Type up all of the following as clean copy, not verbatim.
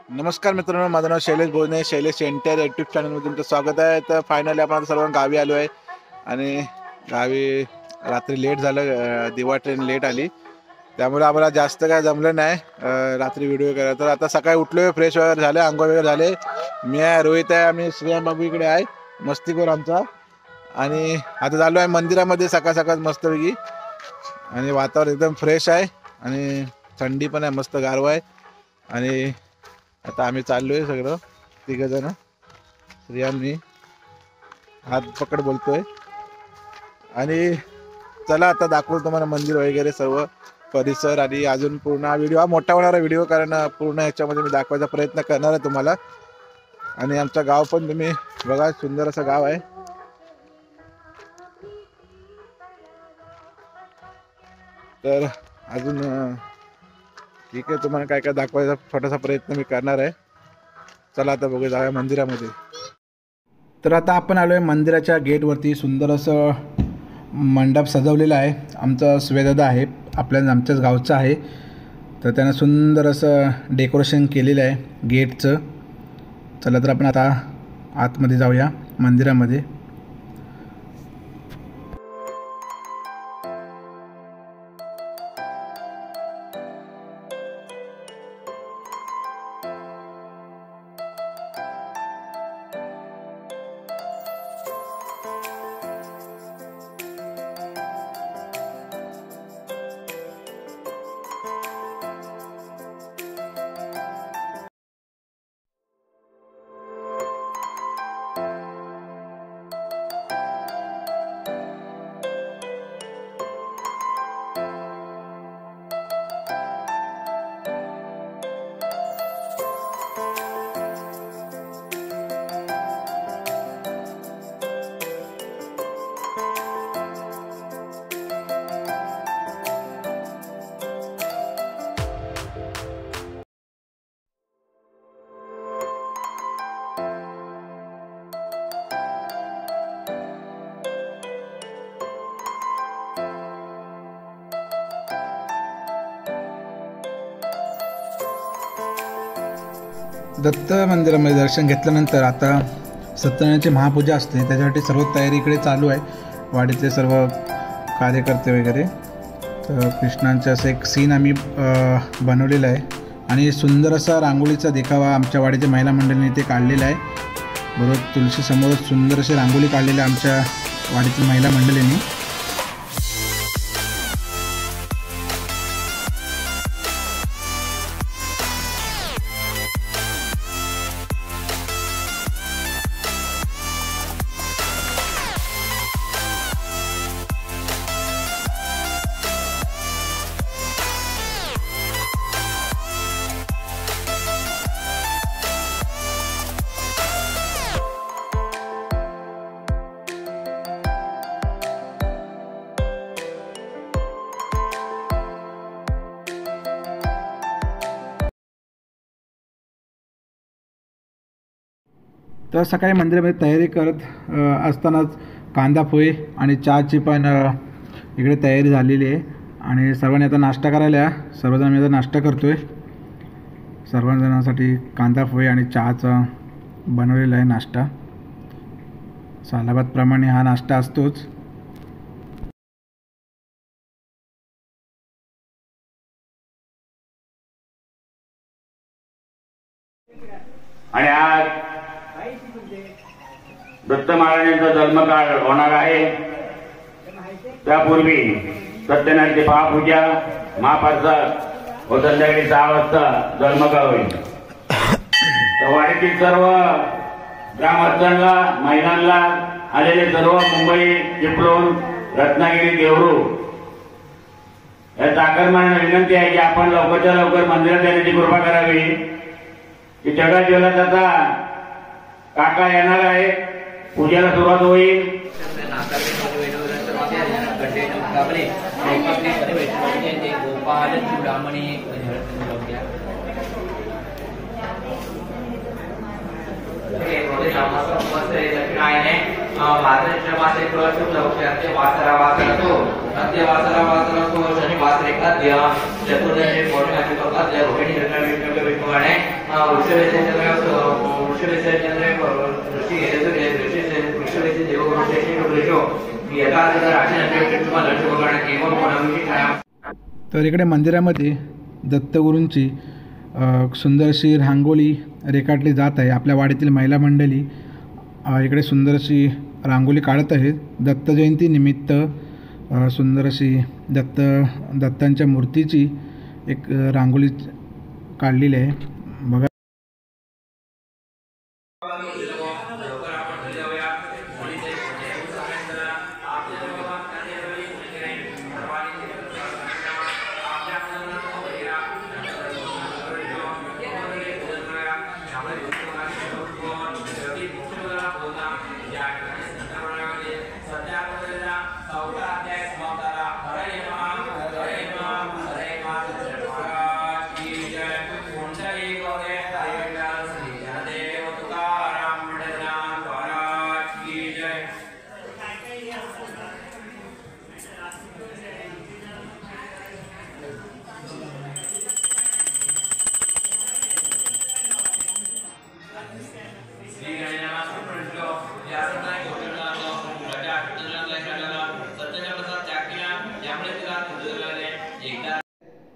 नमस्कार मित्रांनो, माझं नाव शैलेश भोजने, शैलेश एंटर यूट्यूब चॅनलमध्ये तुमचं स्वागत आहे। तर फायनली आपण सर्वांना गावी आलो आहे आणि गावी रात्री लेट झालं, दिवा ट्रेन लेट आली, त्यामुळे आम्हाला जास्त काय जमलं नाही रात्री व्हिडिओ करायला। तर आता सकाळी उठलो, फ्रेश वगैरे झाले, आंघोळ वगैरे झाले, मी आहे, रोहित आहे, आम्ही श्रेया बाबू इकडे आहे, मस्तीखोर आमचा। आणि आता चाललो आहे मंदिरामध्ये सकाळ सकाळ मस्तपैकी, आणि वातावरण एकदम फ्रेश आहे आणि थंडी पण आहे, मस्त गारवा आहे। आणि आता आम्ही चाललोय सगळं तिघ जण, श्रिया मी हात पकड बोलतोय। आणि चला आता दाखवतो तुम्हाला मंदिर वगैरे सर्व परिसर, आणि अजून पूर्ण व्हिडिओ हा मोठा होणारा व्हिडिओ, कारण पूर्ण ह्याच्यामध्ये मी दाखवायचा प्रयत्न करणार आहे तुम्हाला। आणि आमचं गाव पण तुम्ही बघा, सुंदर असं गाव आहे। तर अजून ठीक आहे, तुम्हाला काय काय दाखवायचा छोटासा प्रयत्न मी करणार आहे। चला आता बघूया, जाऊया मंदिरामध्ये। तर आता आपण आलो आहे मंदिराच्या गेटवरती, सुंदर असं मंडप सजवलेला आहे। आमचा स्वेदादा आहे, आमच्याच गावचा आहे, तर त्यानं सुंदर असं डेकोरेशन केलेलं आहे गेटचं। चला तर आपण आता आतमध्ये जाऊया मंदिरामध्ये। दत्त मंदिरामध्ये दर्शन घेतल्यानंतर आता सत्यनारायणाची महापूजा असते, त्याच्यासाठी सर्व तयारी इकडे चालू आहे, वाडीतले सर्व कार्यकर्ते वगैरे। तर कृष्णांचं असं एक सीन आम्ही बनवलेलं आहे, आणि सुंदर असा रांगोळीचा देखावा आमच्या वाडीच्या महिला मंडळीने इथे काढलेला आहे। बरोबर तुळशीसमोर सुंदर अशी रांगोळी काढलेली आहे आमच्या वाडीतील महिला मंडळींनी। तर सकाळी मंदिरामध्ये तयारी करत असतानाच कांदा पोहे आणि चहाची पण इकडे तयारी झालेली आहे, आणि सर्वांनी आता नाश्ता करायला, सर्वजण मी आता नाश्ता करतो आहे। सर्वजणांसाठी कांदा पोहे आणि चहाचा बनवलेला आहे नाश्ता, सालाबादप्रमाणे हा नाश्ता असतोच। आणि आज दत्त महाराजांचा जन्मकाळ होणार आहे, त्यापूर्वी सत्यनारायणाची महापूजा, महाप्रसाद व संध्याकाळी 6 वाजता जन्मकाळ होईल। तर वाडीतील सर्व ग्रामस्थांना, महिलांना, आलेले सर्व मुंबई, चिपळूण, रत्नागिरी, देवरू या चाकरमान्यांना विनंती आहे की आपण लवकरच्या लवकर मंदिरात येण्याची कृपा करावी, की जगा जेवणात आता काका येणार आहे, पूजेला सुरुवात होईल। वासराच्या वासे कळतो लवकर वासरा वासरातो अद्य वासरा वासरातो शनि वासरे खाद्य चतुर्दशी पौर्णिमा करतात रोहिणी प्रमाणे तर इकडे मंदिरामध्ये दत्तगुरूंची सुंदर अशी रांगोळी रेखाटली जात आहे. आपल्या वाडीतील महिला मंडळी इकडे सुंदर अशी रांगोळी काढत आहेत. दत्त जयंती निमित्त सुंदर अशी दत्तांच्या मूर्तीची एक रांगोळी काढलेली आहे बघा.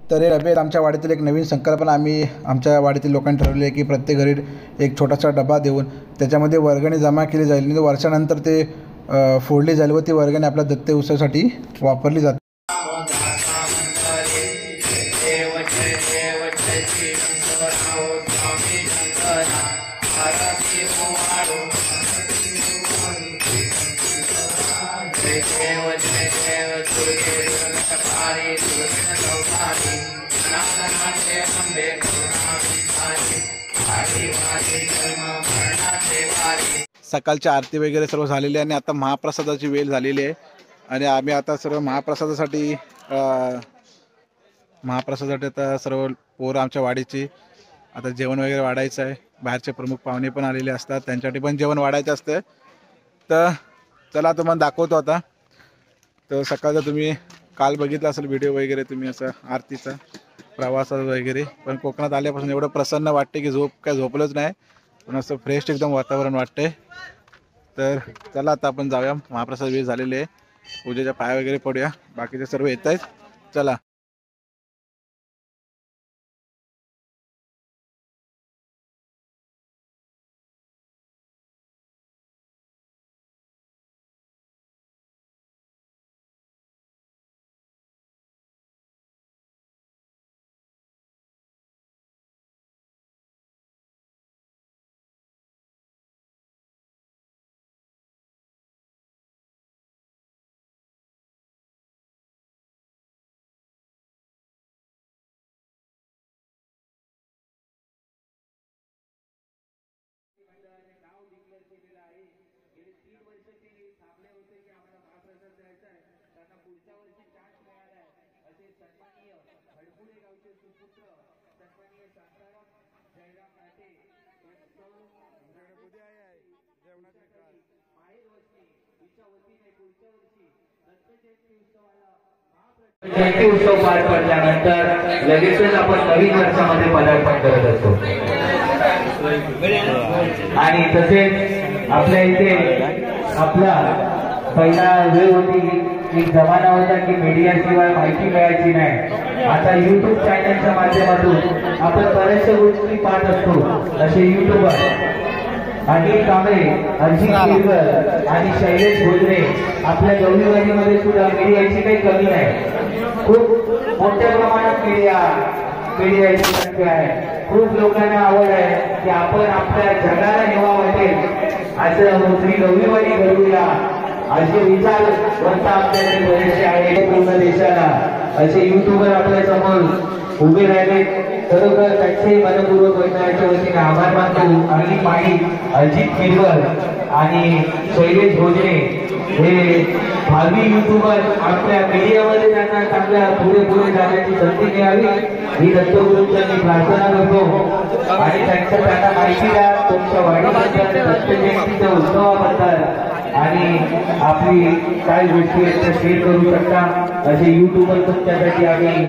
तर हे डबे आमच्या वाडीतील एक नवीन संकल्पना आम्ही आमच्या वाडीतील लोकांनी ठरवली आहे की प्रत्येक घरी एक छोटासा डबा देऊन त्याच्यामध्ये वर्गणी जमा केली जाईल आणि वर्षानंतर ते फोडली जाईल व ती वर्गणी आपल्या दत्त उत्सवासाठी वापरली जाते. सकाळची आरती वगैरे सर्व झालेली आहे आणि आता महाप्रसादाची वेळ झालेली आहे आणि आम्ही आता सर्व महाप्रसादासाठी आता सर्व पोरं आमच्या वाडीची आता जेवण वगैरे वाढायचं आहे. बाहेरचे प्रमुख पाहुणे पण आलेले असतात, त्यांच्यासाठी पण जेवण वाढायचं असतं. तर चला तुम्हाला दाखवतो आता. तर सकाळचा तुम्ही काल बघितला असेल व्हिडिओ वगैरे तुम्ही असं आरतीचा प्रवासात वगैरे, पण कोकणात आल्यापासून एवढं प्रसन्न वाटते की झोपलंच नाही, पण असं फ्रेश एकदम वातावरण वाटते. तर चला आता आपण जाऊया. महाप्रसाद वेळ झालेले आहे, पूजेच्या पाया वगैरे पडूया. बाकीचे सर्व येत आहेत, चला. जयंती उत्सव पार पडल्यानंतर लगेचच आपण नवीन वर्षामध्ये पदार्पण करत असतो. आणि तसेच आपल्या इथे आपला पहिला वेळ होती, एक जमाना होता की मीडियाशिवाय माहिती मिळायची नाही. आता युट्यूब चॅनलच्या माध्यमातून आपण बऱ्याचशा गोष्टी पाहत असतो. असे युट्यूबर अनिल कांबळे, अजित गिरकर आणि शैलेश भोजने आपल्या गौरीवाडीमध्ये सुद्धा मीडियाची काही कमी नाही. खूप मोठ्या प्रमाणात मीडियाची संख्या आहे. खूप लोकांना आवड आहे की आपण आपल्या जगाला हेवा वाटेल असं श्री गौरीवाडी घडवूया, असे विचारवंत आपल्याकडे बरेचसे आहे. पूर्ण देशाला असे युट्यूबर आपल्या समोर उभे राहिले. खरोखर त्यांचे मनपूर्वक मंडळाच्या वतीने आभार मानतो. आणि माई अजित गिरकर आणि शैलेश भोजने हे भावी युट्यूबर आपल्या मीडियामध्ये त्यांना चांगल्या पुढे जाण्याची संधी मिळावी ही दत्तगुरूंची मी प्रार्थना करतो. आणि त्यांना माहिती द्या तुमच्या वाढीबद्दल, दत्त जयंतीच्या उत्सवाबद्दल आणि आपली काय गोष्टी शेअर करू शकता असे युट्यूबर तुमच्यासाठी आम्ही